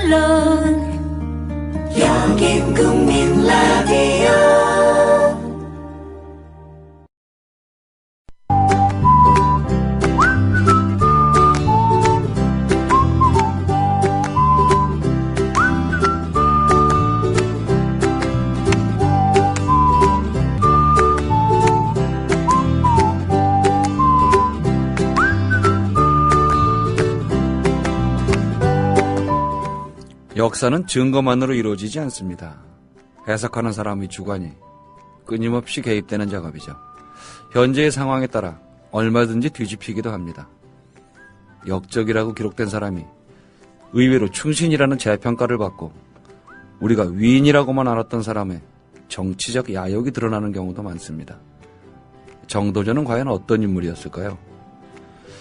물론 여긴 국민 라디오. 역사는 증거만으로 이루어지지 않습니다. 해석하는 사람의 주관이 끊임없이 개입되는 작업이죠. 현재의 상황에 따라 얼마든지 뒤집히기도 합니다. 역적이라고 기록된 사람이 의외로 충신이라는 재평가를 받고 우리가 위인이라고만 알았던 사람의 정치적 야욕이 드러나는 경우도 많습니다. 정도전은 과연 어떤 인물이었을까요?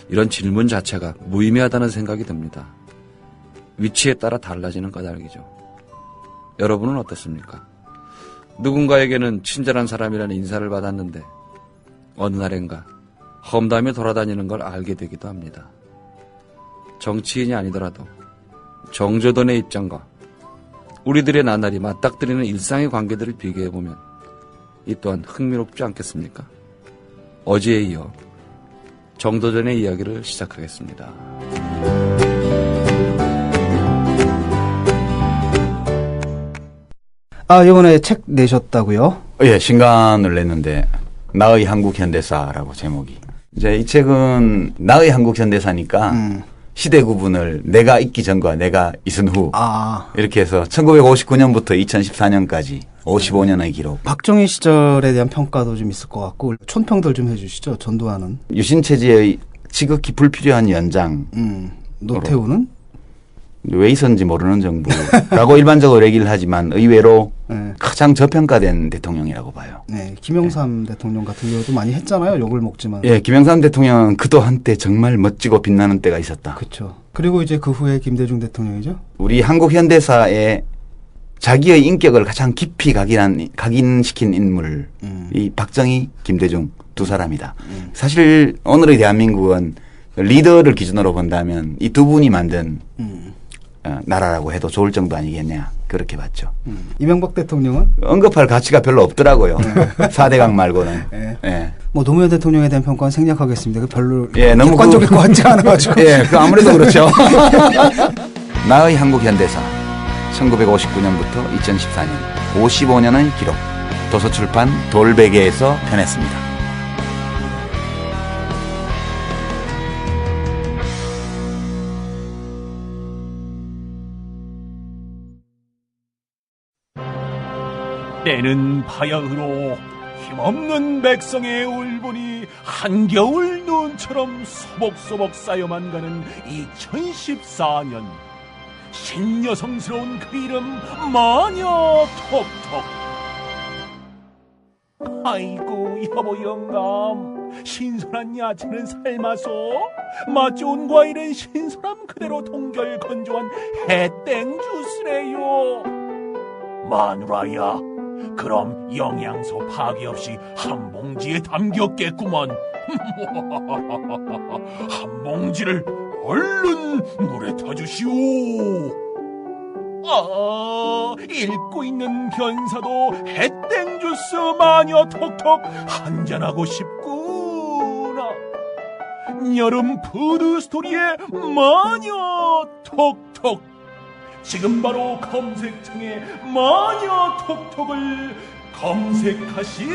이런 질문 자체가 무의미하다는 생각이 듭니다. 위치에 따라 달라지는 까닭이죠. 여러분은 어떻습니까? 누군가에게는 친절한 사람이라는 인사를 받았는데 어느 날엔가 험담에 돌아다니는 걸 알게 되기도 합니다. 정치인이 아니더라도 정조돈의 입장과 우리들의 나날이 맞닥뜨리는 일상의 관계들을 비교해보면 이 또한 흥미롭지 않겠습니까? 어제에 이어 정도전의 이야기를 시작하겠습니다. 이번에 책 내셨다고요? 예, 신간을 냈는데 나의 한국 현대사라고 제목이. 이제 이 책은 나의 한국 현대사니까 시대 구분을 내가 있기 전과 내가 있은 후 이렇게 해서 1959년부터 2014년까지 55년의 기록. 박정희 시절에 대한 평가도 좀 있을 것 같고 촌평들 좀 해주시죠. 전두환은. 유신체제의 지극히 불필요한 연장. 노태우는? 왜 있었는지 모르는 정부라고 일반적으로 얘기를 하지만 의외로 가장 저평가된 대통령이라고 봐요. 네, 김영삼 대통령 같은 경우도 많이 했잖아요. 욕을 먹지만. 예, 김영삼 대통령은 그도 한때 정말 멋지고 빛나는 때가 있었다. 그렇죠. 그리고 이제 그 후에 김대중 대통령이죠. 우리 한국 현대사에 자기의 인격을 가장 깊이 각인시킨 인물, 이 박정희, 김대중 두 사람이다. 사실 오늘의 대한민국은 리더를 기준으로 본다면 이 두 분이 만든 나라라고 해도 좋을 정도 아니겠냐 그렇게 봤죠. 이명박 대통령은 언급할 가치가 별로 없더라고요. 4대강 말고는. 예. 뭐 노무현 대통령에 대한 평가는 생략하겠습니다. 그 별로 너무 객관적일 것 같지 않아가지고. 그 아무래도 그렇죠. 나의 한국 현대사 1959년부터 2014년 55년의 기록. 도서출판 돌베개에서 펴냈습니다. 때는 바야흐로 힘없는 백성의 울분이 한겨울 눈처럼 소복소복 쌓여만 가는 2014년. 신여성스러운 그 이름 마녀 톡톡. 아이고 여보 영감, 신선한 야채는 삶아서 맛 좋은 과일은 신선함 그대로 동결 건조한 해땡 주스래요. 마누라야, 그럼 영양소 파괴 없이 한 봉지에 담겼겠구만. 한 봉지를 얼른 물에 타주시오. 읽고 있는 변사도 해땡 주스 마녀 톡톡 한잔하고 싶구나. 여름 푸드 스토리의 마녀 톡톡. 지금 바로 검색창에 마녀 톡톡을 검색하시라.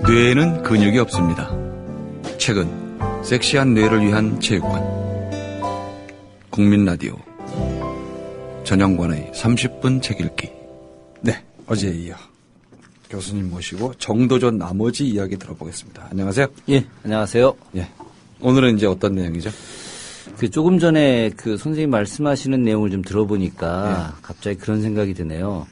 뇌에는 근육이 없습니다. 책은 섹시한 뇌를 위한 체육관. 국민 라디오 전영관의 30분 책 읽기. 네, 어제에 이어 교수님 모시고 정도전 나머지 이야기 들어보겠습니다. 안녕하세요. 예, 안녕하세요. 예, 오늘은 이제 어떤 내용이죠? 조금 전에 선생님 말씀하시는 내용을 좀 들어보니까 갑자기 그런 생각이 드네요.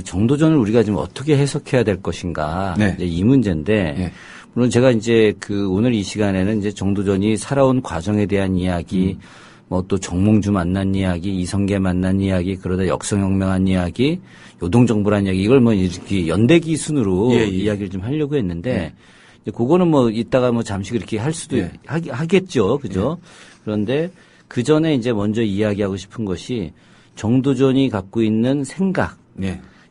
정도전을 우리가 지금 어떻게 해석해야 될 것인가. 이제 이 문제인데, 물론 제가 이제 오늘 이 시간에는 이제 정도전이 살아온 과정에 대한 이야기, 뭐 또 정몽주 만난 이야기, 이성계 만난 이야기, 그러다 역성혁명한 이야기, 요동정부란 이야기, 이걸 뭐 이렇게 연대기 순으로 이야기를 좀 하려고 했는데, 이제 그거는 뭐 이따가 뭐 잠시 그렇게 할 수도 하겠죠. 그죠? 그런데 그 전에 이제 먼저 이야기하고 싶은 것이 정도전이 갖고 있는 생각.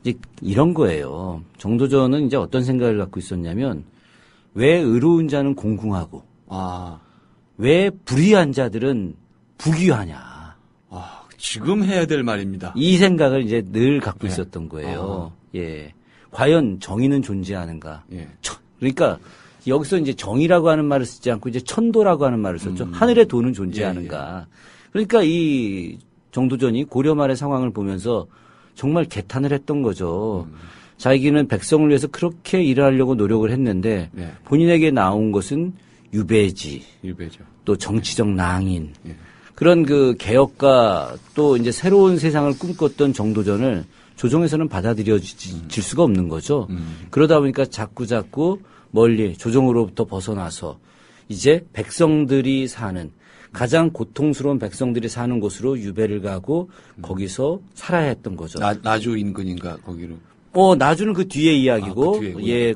이제 이런 거예요. 정도전은 이제 어떤 생각을 갖고 있었냐면, 왜 의로운 자는 공궁하고, 왜 불의한 자들은 부귀하냐. 지금 해야 될 말입니다. 이 생각을 이제 늘 갖고 있었던 거예요. 예. 과연 정의는 존재하는가. 그러니까 여기서 이제 정의라고 하는 말을 쓰지 않고 이제 천도라고 하는 말을 썼죠. 하늘의 도는 존재하는가. 그러니까 이 정도전이 고려 말의 상황을 보면서 정말 개탄을 했던 거죠. 자기는 백성을 위해서 그렇게 일을 하려고 노력을 했는데 본인에게 나온 것은 유배지. 또 정치적 낭인. 그런 그 개혁과 또 이제 새로운 세상을 꿈꿨던 정도전을 조정에서는 받아들여질 수가 없는 거죠. 그러다 보니까 자꾸 멀리 조정으로부터 벗어나서 이제 백성들이 사는 가장 고통스러운 백성들이 사는 곳으로 유배를 가고 거기서 살아야 했던 거죠. 나주 인근인가 거기로? 나주는 그 뒤에 이야기고,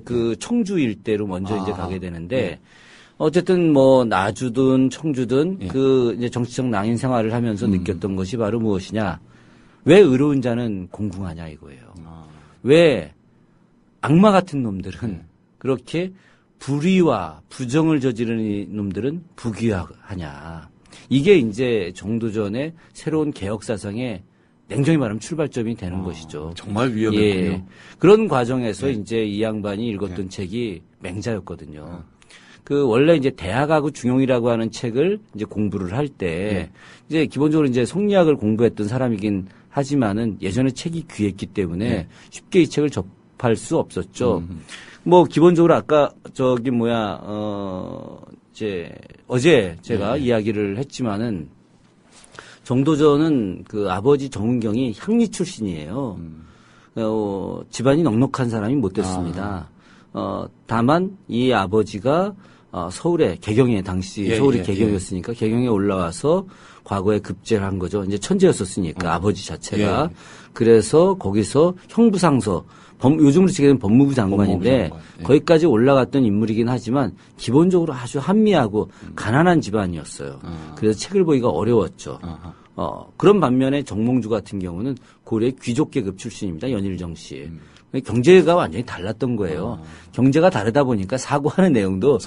그 청주 일대로 먼저 이제 가게 되는데, 어쨌든 뭐 나주든 청주든 그 이제 정치적 낭인 생활을 하면서 느꼈던 것이 바로 무엇이냐? 왜 의로운 자는 공궁하냐 이거예요. 왜 악마 같은 놈들은 그렇게 불의와 부정을 저지르는 놈들은 부귀하냐? 이게 이제 정도전의 새로운 개혁 사상의 냉정히 말하면 출발점이 되는 것이죠. 정말 위험했군요. 그런 과정에서 이제 이 양반이 읽었던 책이 맹자였거든요. 그 원래 이제 대학하고 중용이라고 하는 책을 이제 공부를 할 때 이제 기본적으로 이제 성리학을 공부했던 사람이긴 하지만은 예전에 책이 귀했기 때문에 쉽게 이 책을 접할 수 없었죠. 뭐 기본적으로 아까 이제 어제 제가 이야기를 했지만은 정도전은 그 아버지 정은경이 향리 출신이에요. 집안이 넉넉한 사람이 못 됐습니다. 다만 이 아버지가 서울에 개경에 당시 서울이 개경이었으니까 개경에 올라와서 과거에 급제를 한 거죠. 이제 천재였었으니까 아버지 자체가. 그래서 거기서 형부상서 요즘으로 치면 법무부 장관인데 거기까지 올라갔던 인물이긴 하지만 기본적으로 아주 한미하고 가난한 집안이었어요. 그래서 책을 보기가 어려웠죠. 그런 반면에 정몽주 같은 경우는 고려 귀족 계급 출신입니다. 연일정 씨. 경제가 완전히 달랐던 거예요. 경제가 다르다 보니까 사고하는 내용도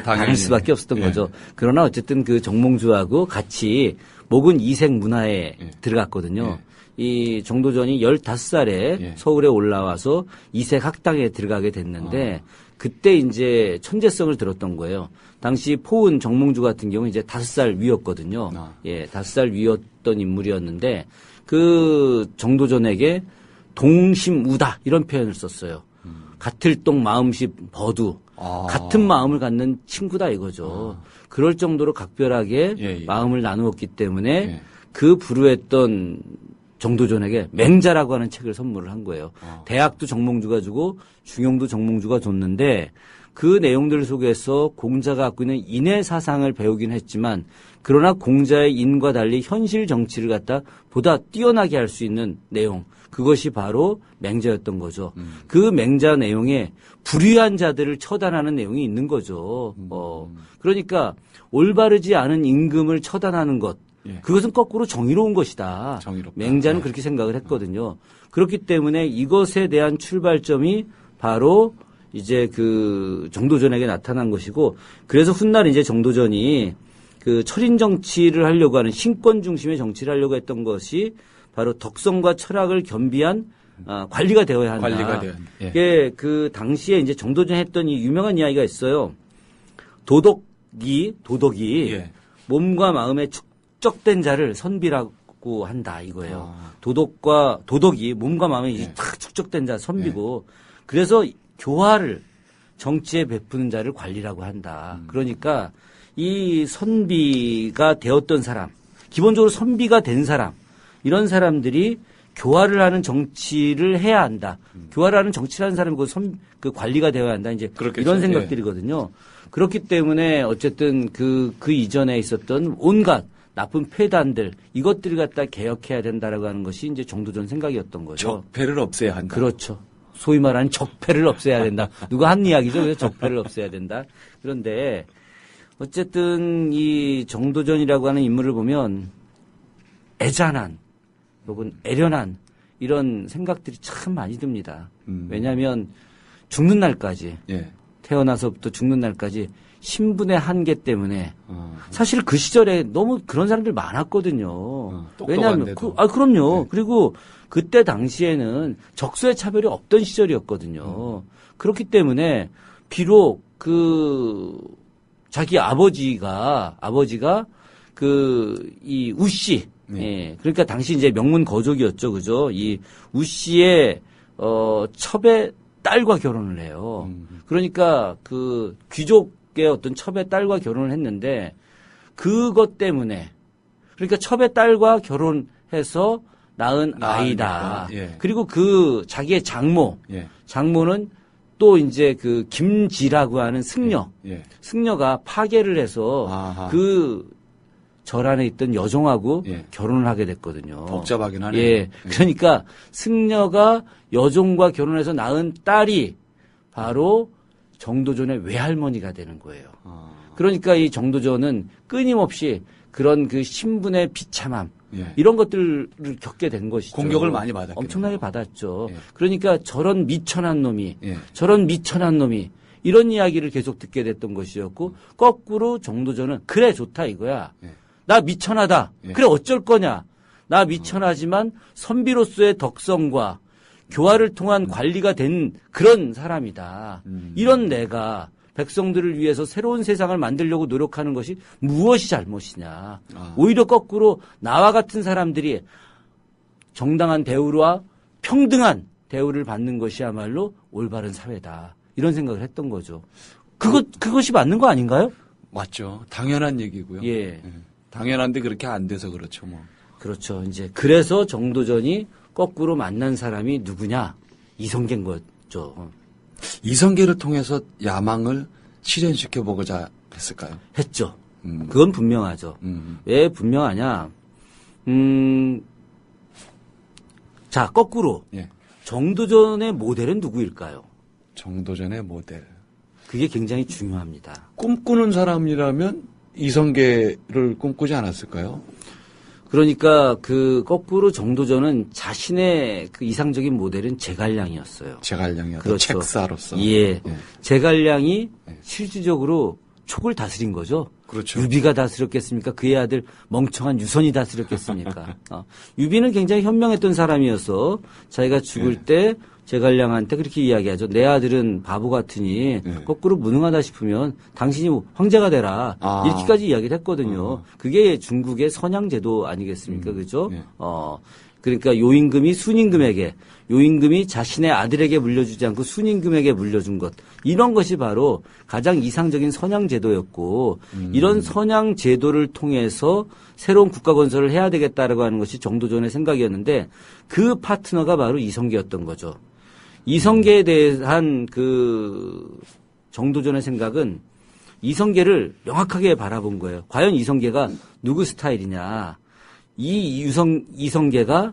다를 수밖에 없었던 거죠. 그러나 어쨌든 그 정몽주하고 같이 목은 이색 문화에 들어갔거든요. 이 정도전이 15살에 서울에 올라와서 이색 학당에 들어가게 됐는데 그때 이제 천재성을 들었던 거예요. 당시 포은 정몽주 같은 경우 이제 5살 위였거든요. 5살 위였던 인물이었는데 그 정도전에게 동심우다 이런 표현을 썼어요. 같을 똥 마음시 버두. 같은 마음을 갖는 친구다 이거죠. 그럴 정도로 각별하게 마음을 나누었기 때문에 그 불우했던 정도전에게 맹자라고 하는 책을 선물을 한 거예요. 대학도 정몽주가 주고 중용도 정몽주가 줬는데 그 내용들 속에서 공자가 갖고 있는 인의 사상을 배우긴 했지만 그러나 공자의 인과 달리 현실 정치를 갖다 보다 뛰어나게 할 수 있는 내용 그것이 바로 맹자였던 거죠. 그 맹자 내용에 불의한 자들을 처단하는 내용이 있는 거죠. 그러니까 올바르지 않은 임금을 처단하는 것 그것은 거꾸로 정의로운 것이다. 맹자는 그렇게 생각을 했거든요. 그렇기 때문에 이것에 대한 출발점이 바로 이제 그 정도전에게 나타난 것이고 그래서 훗날 이제 정도전이 그 철인 정치를 하려고 하는 신권 중심의 정치를 하려고 했던 것이 바로 덕성과 철학을 겸비한 관리가 되어야 한다. 이게 그 당시에 이제 정도전 했던 이 유명한 이야기가 있어요. 도덕이 몸과 마음에 축적된 자를 선비라고 한다 이거예요. 도덕이 몸과 마음에 탁 축적된 자 선비고 그래서 교화를 정치에 베푸는 자를 관리라고 한다. 그러니까 이 선비가 되었던 사람, 기본적으로 선비가 된 사람, 이런 사람들이 교화를 하는 정치를 해야 한다. 교화를 하는 정치를 하는 사람이 그 관리가 되어야 한다. 이제 그렇겠죠. 이런 생각들이거든요. 그렇기 때문에 어쨌든 그 이전에 있었던 온갖 나쁜 폐단들 이것들을 갖다 개혁해야 된다라고 하는 것이 이제 정도전 생각이었던 거죠. 적폐를 없애야 한다. 그렇죠. 소위 말하는 적폐를 없애야 된다. 누가 한 이야기죠. 그래서 적폐를 없애야 된다. 그런데 어쨌든 이 정도전이라고 하는 인물을 보면 애잔한 혹은 애련한 이런 생각들이 참 많이 듭니다. 왜냐하면 죽는 날까지 예. 태어나서부터 죽는 날까지 신분의 한계 때문에 사실 그 시절에 너무 그런 사람들 많았거든요. 왜냐하면 그럼요. 네. 그리고 그때 당시에는 적소의 차별이 없던 시절이었거든요. 그렇기 때문에 비록 자기 아버지가 이 우씨 네. 예. 그러니까 당시 이제 명문 거족이었죠. 그죠? 이 우씨의 첩의 딸과 결혼을 해요. 그러니까 그 귀족의 어떤 첩의 딸과 결혼을 했는데 그것 때문에 그러니까 첩의 딸과 결혼해서 낳은 아이다. 예. 그리고 자기의 예. 장모는 또 이제 그 김지라고 하는 승려. 예. 승려가 파괴를 해서 아하. 절 안에 있던 여종하고 예. 결혼을 하게 됐거든요. 복잡하긴 하네요. 예. 그러니까 승려가 여종과 결혼해서 낳은 딸이 바로 정도전의 외할머니가 되는 거예요. 그러니까 이 정도전은 끊임없이 그런 그 신분의 비참함 예. 이런 것들을 겪게 된 것이죠. 공격을 많이 받았겠네요. 엄청나게 받았죠. 예. 그러니까 저런 미천한 놈이 예. 이런 이야기를 계속 듣게 됐던 것이었고 거꾸로 정도전은 그래 좋다 이거야. 예. 나 미천하다. 예. 그래 어쩔 거냐. 나 미천하지만 선비로서의 덕성과 교화를 통한 관리가 된 그런 사람이다. 이런 내가 백성들을 위해서 새로운 세상을 만들려고 노력하는 것이 무엇이 잘못이냐. 오히려 거꾸로 나와 같은 사람들이 정당한 대우와 평등한 대우를 받는 것이야말로 올바른 사회다. 이런 생각을 했던 거죠. 그것이 맞는 거 아닌가요? 맞죠. 당연한 얘기고요. 예. 예. 당연한데 그렇게 안 돼서 그렇죠, 뭐. 그렇죠. 이제 그래서 정도전이 거꾸로 만난 사람이 누구냐? 이성계인 거죠. 이성계를 통해서 야망을 실현시켜 보고자 했을까요? 했죠. 그건 분명하죠. 왜 분명하냐? 자, 거꾸로 예. 정도전의 모델은 누구일까요? 정도전의 모델. 그게 굉장히 중요합니다. 꿈꾸는 사람이라면 이성계를 꿈꾸지 않았을까요? 그러니까 그 거꾸로 정도전은 자신의 그 이상적인 모델은 제갈량이었어요. 제갈량이었다. 그렇죠. 책사로서. 예. 예. 제갈량이 실질적으로 촉을 다스린 거죠. 그렇죠. 유비가 다스렸겠습니까? 그의 아들 멍청한 유선이 다스렸겠습니까? 유비는 굉장히 현명했던 사람이어서 자기가 죽을 예. 때 제갈량한테 그렇게 이야기하죠. 내 아들은 바보 같으니 예. 거꾸로 무능하다 싶으면 당신이 황제가 되라. 이렇게까지 이야기를 했거든요. 그게 중국의 선양제도 아니겠습니까? 그죠? 예. 그러니까 요임금이 순임금에게, 요임금이 자신의 아들에게 물려주지 않고 순임금에게 물려준 것. 이런 것이 바로 가장 이상적인 선양제도였고, 이런 선양제도를 통해서 새로운 국가 건설을 해야 되겠다라고 하는 것이 정도전의 생각이었는데, 그 파트너가 바로 이성계였던 거죠. 이성계에 대한 그 정도전의 생각은 이성계를 명확하게 바라본 거예요. 과연 이성계가 누구 스타일이냐. 이성계가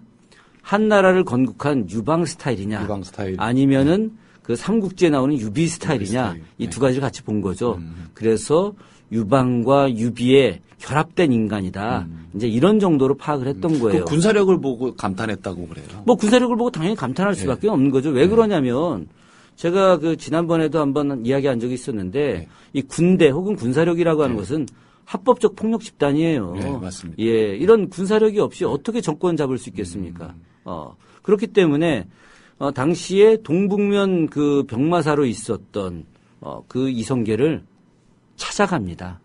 한나라를 건국한 유방 스타일이냐. 유방 스타일. 아니면은 그 삼국지에 나오는 유비 스타일이냐. 스타일. 이 두 가지를 같이 본 거죠. 그래서 유방과 유비의 결합된 인간이다. 이제 이런 정도로 파악을 했던 거예요. 그 군사력을 보고 감탄했다고 그래요. 뭐 군사력을 보고 당연히 감탄할 수밖에 없는 거죠. 왜 그러냐면 제가 그 지난번에도 한번 이야기한 적이 있었는데 이 군대 혹은 군사력이라고 하는 것은 합법적 폭력 집단이에요. 네, 맞습니다. 예, 이런 군사력이 없이 어떻게 정권 잡을 수 있겠습니까? 그렇기 때문에 당시에 동북면 그 병마사로 있었던 그 이성계를 찾아갑니다.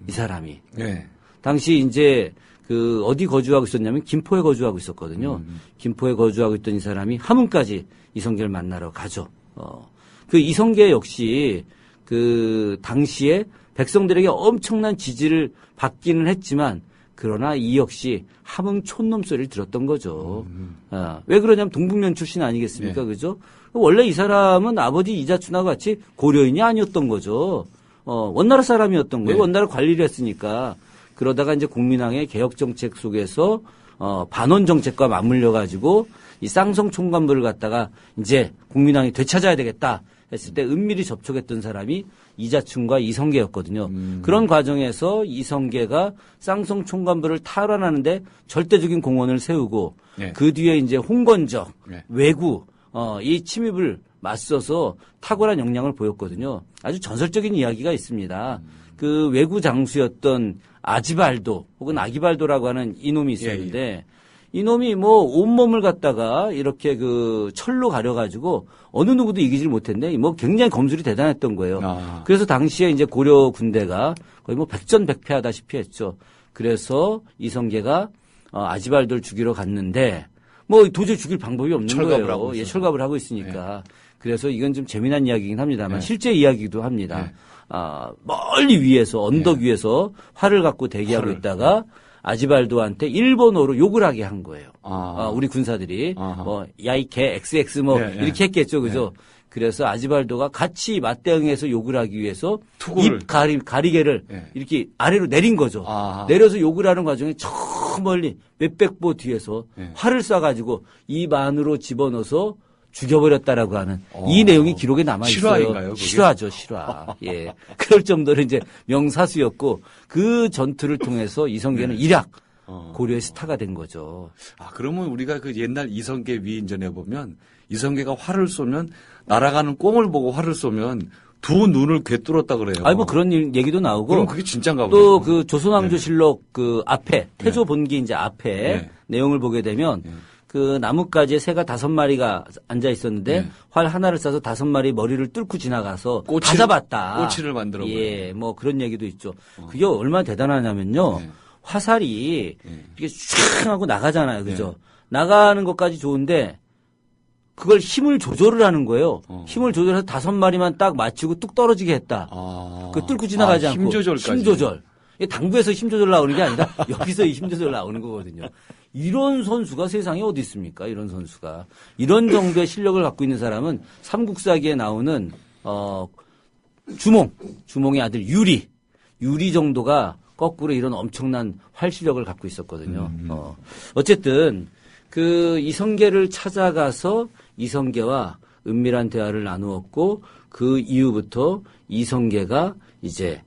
이 사람이. 네. 당시 이제 그 어디 거주하고 있었냐면 김포에 거주하고 있었거든요. 김포에 거주하고 있던 이 사람이 함흥까지 이성계를 만나러 가죠. 그 이성계 역시 그 당시에 백성들에게 엄청난 지지를 받기는 했지만 그러나 이 역시 함흥 촌놈 소리를 들었던 거죠. 왜 그러냐면 동북면 출신 아니겠습니까? 네. 그죠? 원래 이 사람은 아버지 이자춘하고 같이 고려인이 아니었던 거죠. 원나라 사람이었던 거예요. 네. 원나라 관리를 했으니까. 그러다가 이제 국민당의 개혁 정책 속에서 반원 정책과 맞물려 가지고 이 쌍성 총관부를 갖다가 이제 국민당이 되찾아야 되겠다 했을 때 은밀히 접촉했던 사람이 이자춘과 이성계였거든요. 그런 과정에서 이성계가 쌍성 총관부를 탈환하는데 절대적인 공헌을 세우고 네. 그 뒤에 이제 홍건적, 네. 외구 이 침입을 맞서서 탁월한 역량을 보였거든요. 아주 전설적인 이야기가 있습니다. 그 외구 장수였던 아지발도 혹은 아기발도라고 하는 이놈이 있었는데 예. 이놈이 뭐 온몸을 갖다가 이렇게 그 철로 가려가지고 어느 누구도 이기질 못했네. 뭐 굉장히 검술이 대단했던 거예요. 아. 그래서 당시에 이제 고려 군대가 거의 뭐 백전백패하다시피 했죠. 그래서 이성계가 아지발도를 죽이러 갔는데 뭐 도저히 죽일 방법이 없는 철갑을 거예요. 하고 예, 있어서. 철갑을 하고 있으니까. 그래서 이건 좀 재미난 이야기이긴 합니다만 네. 실제 이야기이기도 합니다. 네. 멀리 위에서 언덕 위에서 활을 갖고 대기하고 활을. 있다가 아지발도한테 일본어로 욕을 하게 한 거예요. 아. 우리 군사들이 아하. 뭐 야이 개 XX 뭐 네, 네. 이렇게 했겠죠, 그죠? 그래서 아지발도가 같이 맞대응해서 욕을 하기 위해서 투구를. 입 가리개를 네. 이렇게 아래로 내린 거죠. 아하. 내려서 욕을 하는 과정에 저 멀리 몇백 보 뒤에서 네. 활을 쏴가지고 입 안으로 집어넣어서 죽여버렸다라고 하는 이 내용이 기록에 남아 있어요. 실화인가요, 그게? 실화죠, 실화. 예, 그럴 정도로 이제 명사수였고 그 전투를 통해서 이성계는 일약 고려의 스타가 된 거죠. 아, 그러면 우리가 그 옛날 이성계 위인전에 보면 이성계가 활을 쏘면 날아가는 꽁을 보고 활을 쏘면 두 눈을 꿰뚫었다 그래요. 아니 뭐 그런 얘기도 나오고 그럼 그게 진짜인가 보죠. 또 그 조선왕조실록 그 앞에 태조 본기 이제 앞에 네. 내용을 보게 되면 그 나뭇가지에 새가 5마리가 앉아 있었는데 활 하나를 쏴서 5마리 머리를 뚫고 지나가서 다 잡았다. 꼬치를 만들어 예, 뭐 그런 얘기도 있죠. 그게 얼마나 대단하냐면요. 화살이 이렇게 슉 하고 나가잖아요. 그죠? 나가는 것까지 좋은데 그걸 힘을 조절을 하는 거예요. 힘을 조절해서 5마리만 딱 맞추고 뚝 떨어지게 했다. 그 뚫고 지나가지 않고. 힘 조절까지. 힘 조절. 당구에서 힘 조절 나오는 게 아니라 여기서 이 힘 조절 나오는 거거든요. 이런 선수가 세상에 어디 있습니까? 이런 선수가. 이런 정도의 실력을 갖고 있는 사람은 삼국사기에 나오는 주몽의 아들 유리 정도가 거꾸로 이런 엄청난 활 실력을 갖고 있었거든요. 어쨌든 그 이성계를 찾아가서 이성계와 은밀한 대화를 나누었고 그 이후부터 이성계가 이제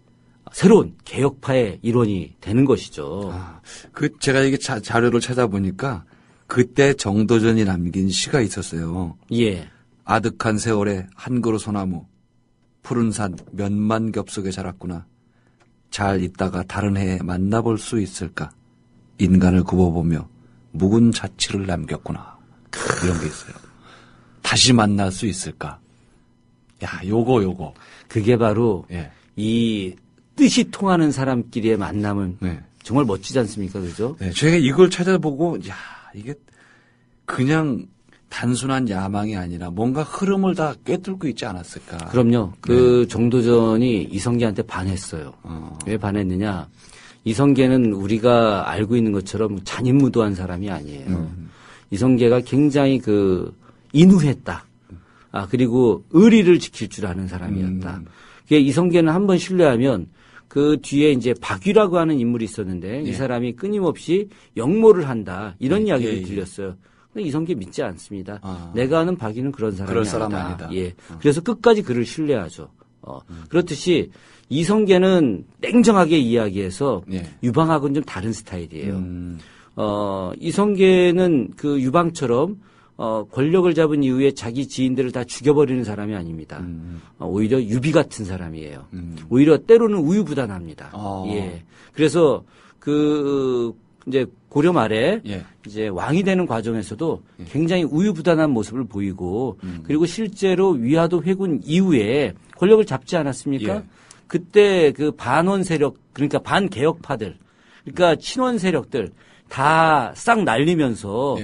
새로운 개혁파의 일원이 되는 것이죠. 아, 그 제가 이게 자료를 찾아보니까 그때 정도전이 남긴 시가 있었어요. 예. 아득한 세월에 한 그루 소나무 푸른 산 몇만 겹 속에 자랐구나. 잘 있다가 다른 해에 만나볼 수 있을까. 인간을 굽어보며 묵은 자취를 남겼구나. 이런 게 있어요. 다시 만날 수 있을까. 야, 요거. 그게 바로 예. 이 뜻이 통하는 사람끼리의 만남은 네. 정말 멋지지 않습니까? 그죠? 네, 제가 이걸 찾아보고, 야, 이게 그냥 단순한 야망이 아니라 뭔가 흐름을 다 꿰뚫고 있지 않았을까. 그럼요. 그 정도전이 이성계한테 반했어요. 왜 반했느냐? 이성계는 우리가 알고 있는 것처럼 잔인무도한 사람이 아니에요. 이성계가 굉장히 인후했다. 그리고 의리를 지킬 줄 아는 사람이었다. 이성계는 한번 신뢰하면 그 뒤에 이제 박위라고 하는 인물이 있었는데 이 사람이 끊임없이 역모를 한다. 이런 이야기를 들렸어요. 근데 이성계 믿지 않습니다. 내가 아는 박위는 그런 사람이 그럴 아니다. 사람 아니다. 예. 그래서 끝까지 그를 신뢰하죠. 그렇듯이 이성계는 냉정하게 이야기해서 유방하고는 좀 다른 스타일이에요. 이성계는 그 유방처럼 권력을 잡은 이후에 자기 지인들을 다 죽여버리는 사람이 아닙니다. 오히려 유비 같은 사람이에요. 오히려 때로는 우유부단합니다. 예. 그래서 이제 고려 말에 이제 왕이 되는 과정에서도 굉장히 우유부단한 모습을 보이고 그리고 실제로 위화도 회군 이후에 권력을 잡지 않았습니까? 그때 그 반원 세력 그러니까 반개혁파들 그러니까 친원 세력들 다 싹 날리면서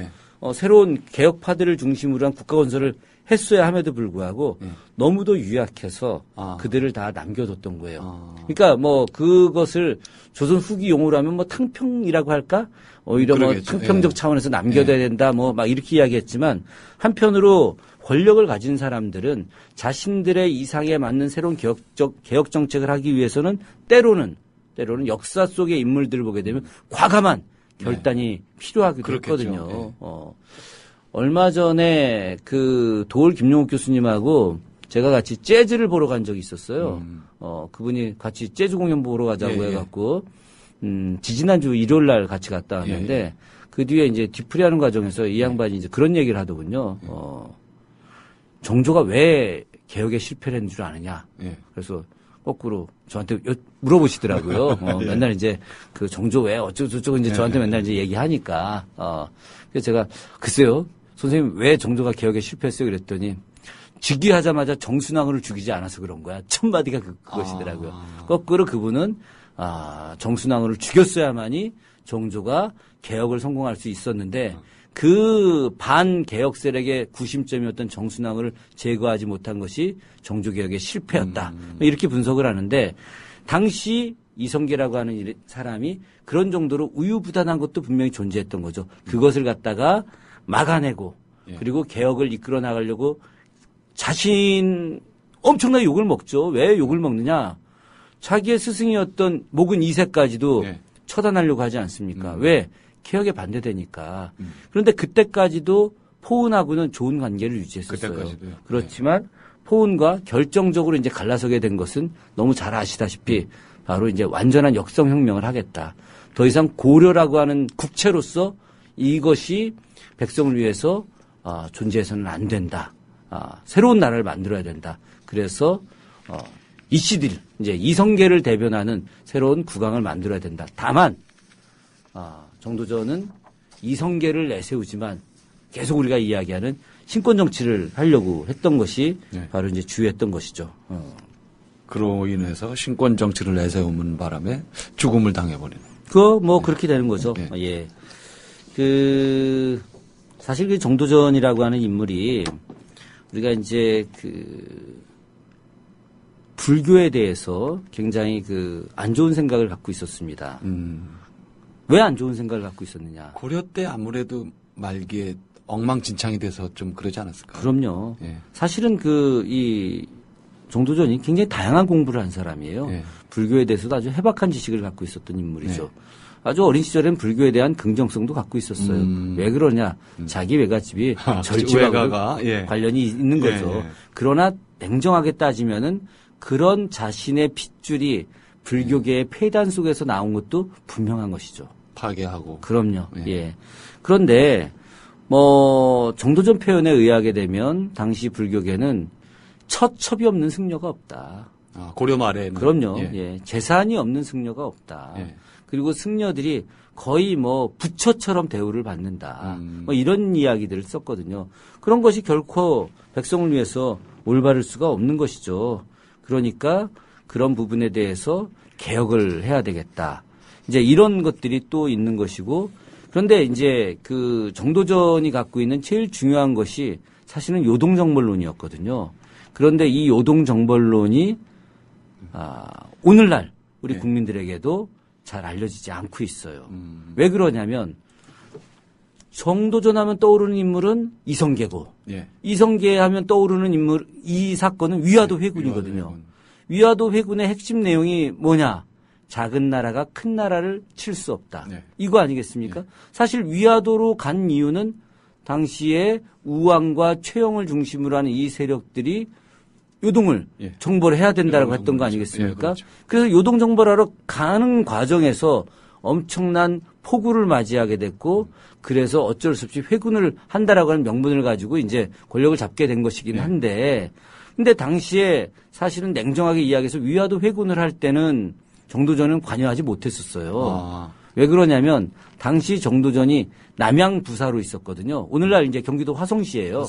새로운 개혁파들을 중심으로 한 국가 건설을 했어야 함에도 불구하고 너무도 유약해서 그들을 다 남겨뒀던 거예요. 그러니까 뭐 그것을 조선 후기 용어로 하면 뭐 탕평이라고 할까? 오히려 그러겠죠. 뭐 탕평적 차원에서 남겨둬야 된다 뭐 막 이렇게 이야기했지만 한편으로 권력을 가진 사람들은 자신들의 이상에 맞는 새로운 개혁 정책을 하기 위해서는 때로는 때로는 역사 속의 인물들을 보게 되면 과감한 결단이 필요하기도 그렇겠죠. 했거든요. 얼마 전에 그 도올 김용욱 교수님하고 제가 같이 재즈를 보러 간 적이 있었어요. 그분이 같이 재즈 공연 보러 가자고 해갖고, 지지난주 일요일 날 같이 갔다 왔는데, 그 뒤에 이제 뒤풀이하는 과정에서 이 양반이 이제 그런 얘기를 하더군요. 정조가 왜 개혁에 실패를 했는 줄 아느냐. 그래서 거꾸로 저한테 물어보시더라고요. 맨날 이제 그 정조 왜 어쩌고저쩌고 이제 저한테 맨날 이제 얘기하니까. 그래서 제가 글쎄요. 선생님 왜 정조가 개혁에 실패했어요? 그랬더니 즉위하자마자 정순왕후를 죽이지 않아서 그런 거야. 첫 마디가 그것이더라고요. 거꾸로 그분은 정순왕후를 죽였어야만이 정조가 개혁을 성공할 수 있었는데 그 반개혁 세력의 구심점이었던 정순왕후를 제거하지 못한 것이 정조개혁의 실패였다. 이렇게 분석을 하는데 당시 이성계라고 하는 사람이 그런 정도로 우유부단한 것도 분명히 존재했던 거죠. 그것을 갖다가 막아내고 그리고 개혁을 이끌어 나가려고 자신 엄청나게 욕을 먹죠. 왜 욕을 먹느냐. 자기의 스승이었던 목은 2세까지도 처단하려고 하지 않습니까? 왜? 개혁에 반대되니까. 그런데 그때까지도 포은하고는 좋은 관계를 유지했었어요. 그때까지도요. 그렇지만 포은과 결정적으로 이제 갈라서게 된 것은 너무 잘 아시다시피 바로 이제 완전한 역성혁명을 하겠다. 더 이상 고려라고 하는 국체로서 이것이 백성을 위해서 존재해서는 안 된다. 새로운 나라를 만들어야 된다. 그래서 이씨들 이제 이성계를 대변하는 새로운 국왕을 만들어야 된다. 다만 정도전은 이성계를 내세우지만 계속 우리가 이야기하는 신권 정치를 하려고 했던 것이 바로 이제 주요했던 것이죠. 그로 인해서 신권 정치를 내세우는 바람에 죽음을 당해버리는. 그렇게 되는 거죠. 예. 사실 그 정도전이라고 하는 인물이 우리가 이제 불교에 대해서 굉장히 안 좋은 생각을 갖고 있었습니다. 왜 안 좋은 생각을 갖고 있었느냐? 고려 때 아무래도 말기에 엉망진창이 돼서 좀 그러지 않았을까요? 그럼요. 사실은 이 정도전이 굉장히 다양한 공부를 한 사람이에요. 불교에 대해서도 아주 해박한 지식을 갖고 있었던 인물이죠. 아주 어린 시절엔 불교에 대한 긍정성도 갖고 있었어요. 왜 그러냐? 자기 외갓집이 절집하고 관련이 있는 거죠. 그러나 냉정하게 따지면은 그런 자신의 핏줄이 불교계의 폐단 속에서 나온 것도 분명한 것이죠. 파괴하고. 그럼요. 예. 그런데 정도전 표현에 의하게 되면 당시 불교계는 첩이 없는 승려가 없다. 고려 말에는. 그럼요. 재산이 없는 승려가 없다. 그리고 승려들이 거의 부처처럼 대우를 받는다. 이런 이야기들을 썼거든요. 그런 것이 결코 백성을 위해서 올바를 수가 없는 것이죠. 그러니까 그런 부분에 대해서 개혁을 해야 되겠다. 이제 이런 것들이 또 있는 것이고, 그런데 이제 정도전이 갖고 있는 제일 중요한 것이 사실은 요동정벌론이었거든요. 그런데 이 요동정벌론이 오늘날 우리 국민들에게도 잘 알려지지 않고 있어요. 왜 그러냐면 정도전 하면 떠오르는 인물은 이성계고 이성계 하면 떠오르는 인물 이 사건은 위화도 회군이거든요. 위화도 회군의 핵심 내용이 뭐냐? 작은 나라가 큰 나라를 칠 수 없다. 이거 아니겠습니까? 사실 위화도로 간 이유는 당시에 우왕과 최영을 중심으로 하는 이 세력들이 요동을 정벌을 해야 된다고 했던 거 아니겠습니까? 그렇죠. 그래서 요동 정벌하러 가는 과정에서 엄청난 폭우를 맞이하게 됐고 그래서 어쩔 수 없이 회군을 한다라고 하는 명분을 가지고 이제 권력을 잡게 된 것이긴 한데 근데 당시에 사실은 냉정하게 이야기해서 위화도 회군을 할 때는 정도전은 관여하지 못했었어요. 왜 그러냐면 당시 정도전이 남양부사로 있었거든요. 오늘날 이제 경기도 화성시예요.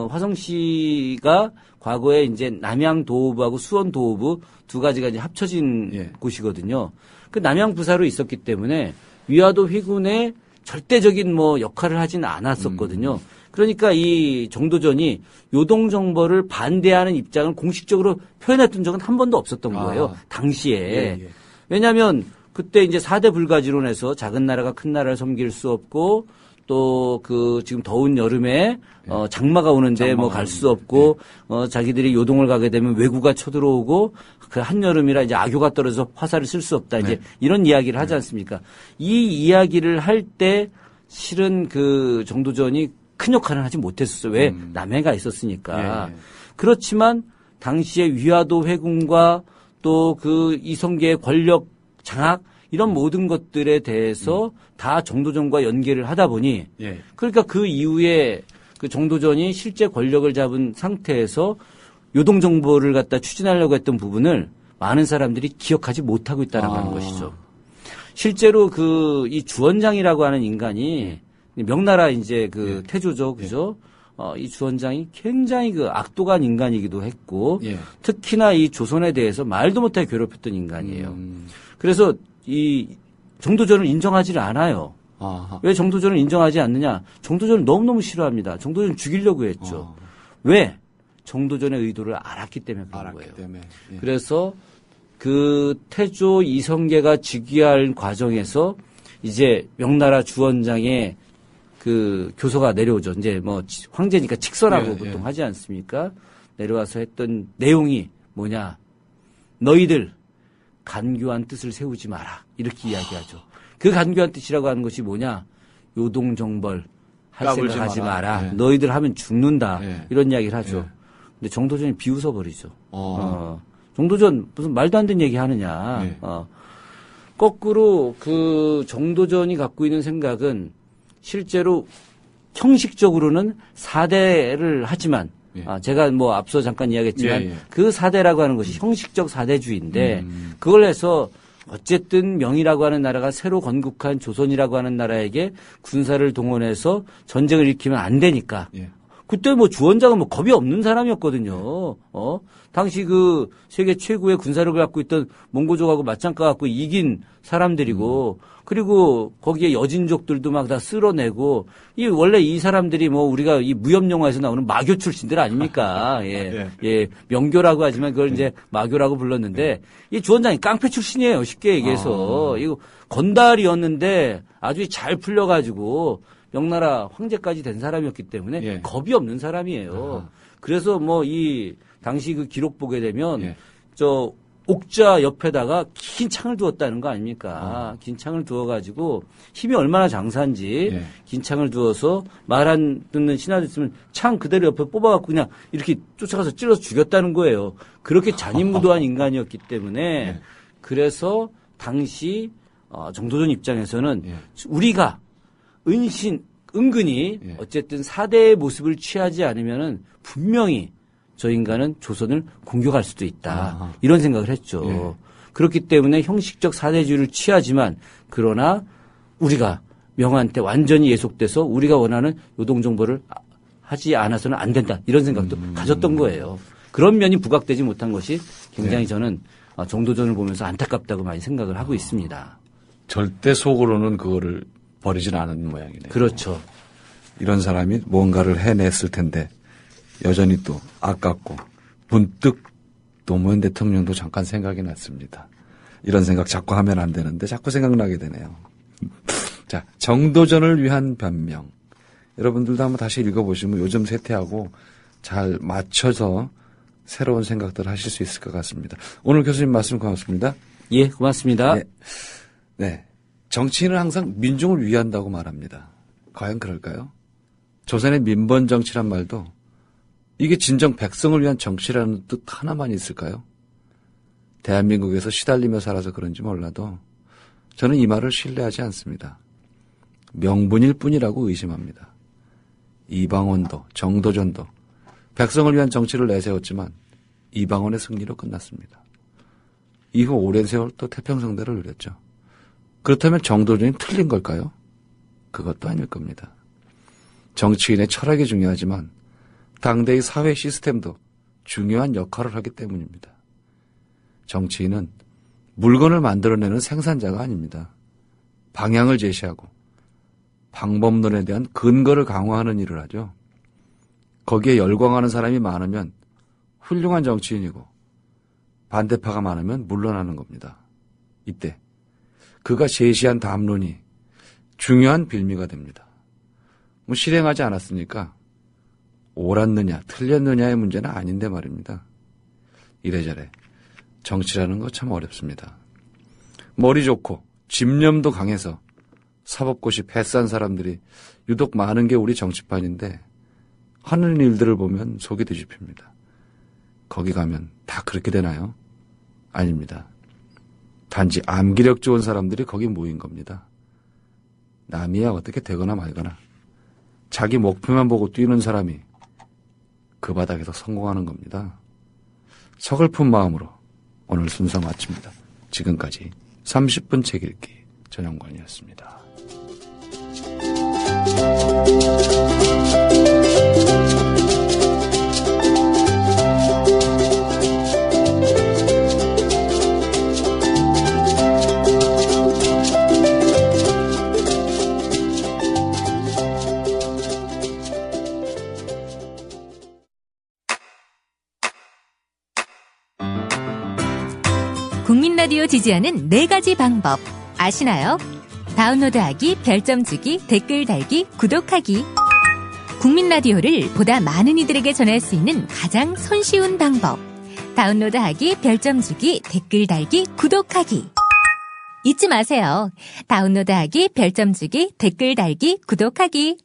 화성시가 과거에 이제 남양도호부하고 수원도호부 두 가지가 이제 합쳐진 곳이거든요. 그 남양부사로 있었기 때문에 위화도 회군의 절대적인 역할을 하지는 않았었거든요. 그러니까 이 정도전이 요동정벌을 반대하는 입장을 공식적으로 표현했던 적은 한 번도 없었던 거예요. 당시에. 왜냐하면 그때 이제 4대 불가지론에서 작은 나라가 큰 나라를 섬길 수 없고 또 그 지금 더운 여름에 장마가 오는데 뭐 갈 수 없고 자기들이 요동을 가게 되면 왜구가 쳐들어오고 그 한여름이라 이제 악교가 떨어져서 화살을 쓸 수 없다. 이제 이런 이야기를 하지 않습니까? 이 이야기를 할 때 실은 그 정도전이 큰 역할을 하지 못했었어요. 왜? 남해가 있었으니까. 그렇지만 당시에 위화도 회군과 또 그 이성계의 권력 장악 이런 모든 것들에 대해서 다 정도전과 연계를 하다 보니 그러니까 그 이후에 그 정도전이 실제 권력을 잡은 상태에서 요동 정보를 갖다 추진하려고 했던 부분을 많은 사람들이 기억하지 못하고 있다는 것이죠. 실제로 그 이 주원장이라고 하는 인간이 명나라 이제 그 태조죠, 그죠? 이 주원장이 굉장히 그 악독한 인간이기도 했고 특히나 이 조선에 대해서 말도 못하게 괴롭혔던 인간이에요. 그래서 이 정도전을 인정하지를 않아요. 왜 정도전을 인정하지 않느냐? 정도전을 너무너무 싫어합니다. 정도전 죽이려고 했죠. 왜? 정도전의 의도를 알았기 때문에 그런 거예요. 그래서 그 태조 이성계가 즉위할 과정에서 이제 명나라 주원장의 그 교서가 내려오죠. 이제 뭐 황제니까 칙서라고 보통 하지 않습니까? 내려와서 했던 내용이 뭐냐? 너희들 간교한 뜻을 세우지 마라. 이렇게 이야기하죠. 그 간교한 뜻이라고 하는 것이 뭐냐? 요동정벌 할 생각하지 마라. 너희들 하면 죽는다. 이런 이야기를 하죠. 근데 정도전이 비웃어 버리죠. 정도전 무슨 말도 안 되는 얘기 하느냐. 거꾸로 그 정도전이 갖고 있는 생각은 실제로 형식적으로는 4대를 하지만 제가 뭐 앞서 잠깐 이야기했지만 그 4대라고 하는 것이 형식적 4대주의인데 그걸 해서 어쨌든 명이라고 하는 나라가 새로 건국한 조선이라고 하는 나라에게 군사를 동원해서 전쟁을 일으키면 안 되니까 그때 뭐 주원장은 뭐 겁이 없는 사람이었거든요. 당시 그 세계 최고의 군사력을 갖고 있던 몽고족하고 맞짱가 갖고 이긴 사람들이고 그리고 거기에 여진족들도 막 다 쓸어내고 원래 이 사람들이 뭐 우리가 이 무협 영화에서 나오는 마교 출신들 아닙니까? 명교라고 하지만 그걸 이제 마교라고 불렀는데 이 주원장이 깡패 출신이에요. 쉽게 얘기해서 이거 건달이었는데 아주 잘 풀려가지고 명나라 황제까지 된 사람이었기 때문에 겁이 없는 사람이에요. 그래서 뭐 이 당시 그 기록 보게 되면 저 옥자 옆에다가 긴 창을 두었다는 거 아닙니까? 긴 창을 두어가지고 힘이 얼마나 장사인지 긴 창을 두어서 말 안 듣는 신하들 있으면 창 그대로 옆에 뽑아갖고 그냥 이렇게 쫓아가서 찔러서 죽였다는 거예요. 그렇게 잔인무도한 인간이었기 때문에 그래서 당시 정도전 입장에서는 우리가 은근히 어쨌든 4대의 모습을 취하지 않으면은 분명히 저 인간은 조선을 공격할 수도 있다. 이런 생각을 했죠. 그렇기 때문에 형식적 4대주의를 취하지만 그러나 우리가 명한테 완전히 예속돼서 우리가 원하는 요동정벌을 하지 않아서는 안 된다. 이런 생각도 가졌던 거예요. 그런 면이 부각되지 못한 것이 굉장히 저는 정도전을 보면서 안타깝다고 많이 생각을 하고 있습니다. 절대 속으로는 그거를 버리진 않은 모양이네요. 그렇죠. 이런 사람이 뭔가를 해냈을 텐데 여전히 또 아깝고 문득 노무현 대통령도 잠깐 생각이 났습니다. 이런 생각 자꾸 하면 안 되는데 자꾸 생각나게 되네요. 자, 정도전을 위한 변명. 여러분들도 한번 다시 읽어보시면 요즘 세태하고 잘 맞춰서 새로운 생각들을 하실 수 있을 것 같습니다. 오늘 교수님 말씀 고맙습니다. 예, 고맙습니다. 네. 정치인은 항상 민중을 위한다고 말합니다. 과연 그럴까요? 조선의 민번 정치란 말도 이게 진정 백성을 위한 정치라는 뜻 하나만 있을까요? 대한민국에서 시달리며 살아서 그런지 몰라도 저는 이 말을 신뢰하지 않습니다. 명분일 뿐이라고 의심합니다. 이방원도 정도전도 백성을 위한 정치를 내세웠지만 이방원의 승리로 끝났습니다. 이후 오랜 세월 또 태평성대를 누렸죠. 그렇다면 정도전이 틀린 걸까요? 그것도 아닐 겁니다. 정치인의 철학이 중요하지만 당대의 사회 시스템도 중요한 역할을 하기 때문입니다. 정치인은 물건을 만들어내는 생산자가 아닙니다. 방향을 제시하고 방법론에 대한 근거를 강화하는 일을 하죠. 거기에 열광하는 사람이 많으면 훌륭한 정치인이고 반대파가 많으면 물러나는 겁니다. 이때 그가 제시한 담론이 중요한 빌미가 됩니다. 뭐 실행하지 않았으니까 옳았느냐 틀렸느냐의 문제는 아닌데 말입니다. 이래저래 정치라는 거 참 어렵습니다. 머리 좋고 집념도 강해서 사법고시 패스한 사람들이 유독 많은 게 우리 정치판인데 하는 일들을 보면 속이 뒤집힙니다. 거기 가면 다 그렇게 되나요? 아닙니다. 단지 암기력 좋은 사람들이 거기 모인 겁니다. 남이야 어떻게 되거나 말거나 자기 목표만 보고 뛰는 사람이 그 바닥에서 성공하는 겁니다. 서글픈 마음으로 오늘 순서 마칩니다. 지금까지 30분 책 읽기 전영관이었습니다. 국민 라디오 지지하는 4가지 방법 아시나요? 다운로드하기, 별점 주기, 댓글 달기, 구독하기. 국민 라디오를 보다 많은 이들에게 전할 수 있는 가장 손쉬운 방법. 다운로드하기, 별점 주기, 댓글 달기, 구독하기. 잊지 마세요. 다운로드하기, 별점 주기, 댓글 달기, 구독하기.